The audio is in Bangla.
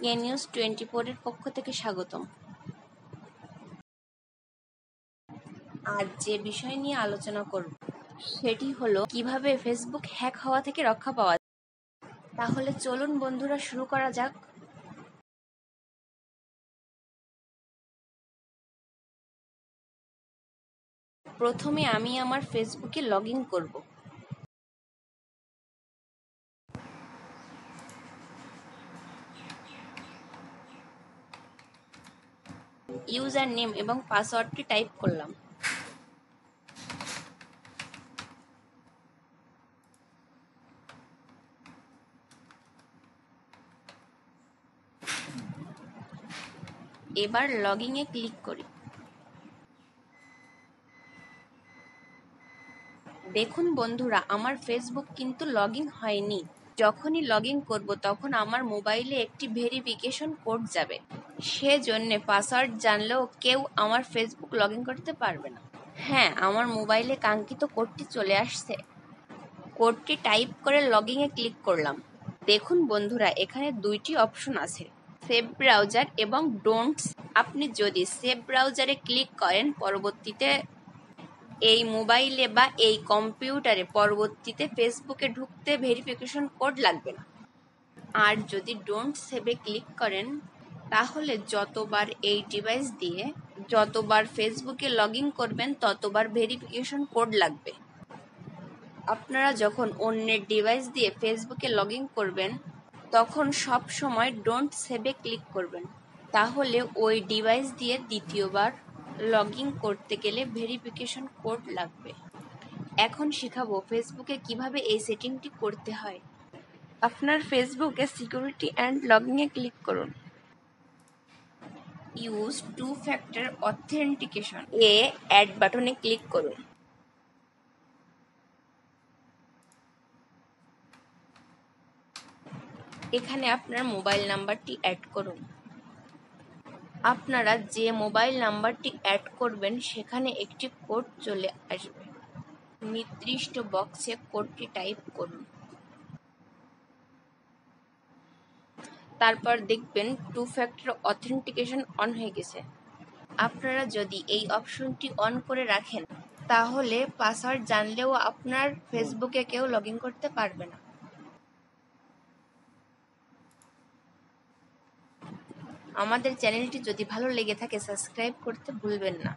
কে নিউজ 24 এর পক্ষ থেকে স্বাগতম। আজ যে বিষয় নিয়ে আলোচনা করব সেটি হলো কিভাবে ফেসবুক হ্যাক হওয়া থেকে রক্ষা পাওয়া যায়। তাহলে চলুন বন্ধুরা শুরু করা যাক। প্রথমে আমি আমার ফেসবুকে লগ ইন করব। ইউজার নেম এবং পাসওয়ার্ডটি টাইপ করলাম। এবার লগ ইনে ক্লিক করি। দেখুন বন্ধুরা, আমার ফেসবুক কিন্তু লগ ইন হয়নি। যখনই লগ ইন করবো তখন আমার মোবাইলে একটি ভেরিফিকেশন কোড যাবে। সেজন্য পাসওয়ার্ড জানলেও কেউ আমার ফেসবুক লগ ইন করতে পারবে না। হ্যাঁ, আমার মোবাইলে কাঙ্ক্ষিত কোডটি চলে আসছে। কোডটি টাইপ করে লগ ইনে ক্লিক করলাম। দেখুন বন্ধুরা, এখানে দুইটি অপশন আছে, সেভ ব্রাউজার এবং ডোন্ট। আপনি যদি সেভ ব্রাউজারে ক্লিক করেন পরবর্তীতে এই মোবাইলে বা এই কম্পিউটারে পরবর্তীতে ফেসবুকে ঢুকতে ভেরিফিকেশন কোড লাগবে না। আর যদি ডোন্ট সেভে ক্লিক করেন তাহলে যতবার এই ডিভাইস দিয়ে যতবার ফেসবুকে লগ ইন করবেন ততবার ভেরিফিকেশন কোড লাগবে। আপনারা যখন অন্যের ডিভাইস দিয়ে ফেসবুকে লগ ইন করবেন তখন সব সময় ডোন্ট সেভে ক্লিক করবেন, তাহলে ওই ডিভাইস দিয়ে দ্বিতীয়বার লগ ইন করতে গেলে ভেরিফিকেশন কোড লাগবে। এখন শেখাবো ফেসবুকে কিভাবে এই সেটিংটি করতে হয়। আপনার ফেসবুকে সিকিউরিটি অ্যান্ড লগইনে ক্লিক করুন। Use two factor authentication add বাটনে ক্লিক করুন। এখানে আপনার মোবাইল নাম্বারটি অ্যাড করুন। আপনারা যে মোবাইল নাম্বারটি অ্যাড করবেন সেখানে একটি কোড চলে আসবে। নির্দিষ্ট বক্সে কোডটি টাইপ করুন। তারপর দেখবেন টু ফ্যাক্টর অথেন্টিকেশন অন হয়ে গেছে। আপনারা যদি এই অপশনটি অন করে রাখেন তাহলে পাসওয়ার্ড জানলেও আপনার ফেসবুকে কেউ লগ ইন করতে পারবে না। আমাদের চ্যানেলটি যদি ভালো লেগে থাকে সাবস্ক্রাইব করতে ভুলবেন না।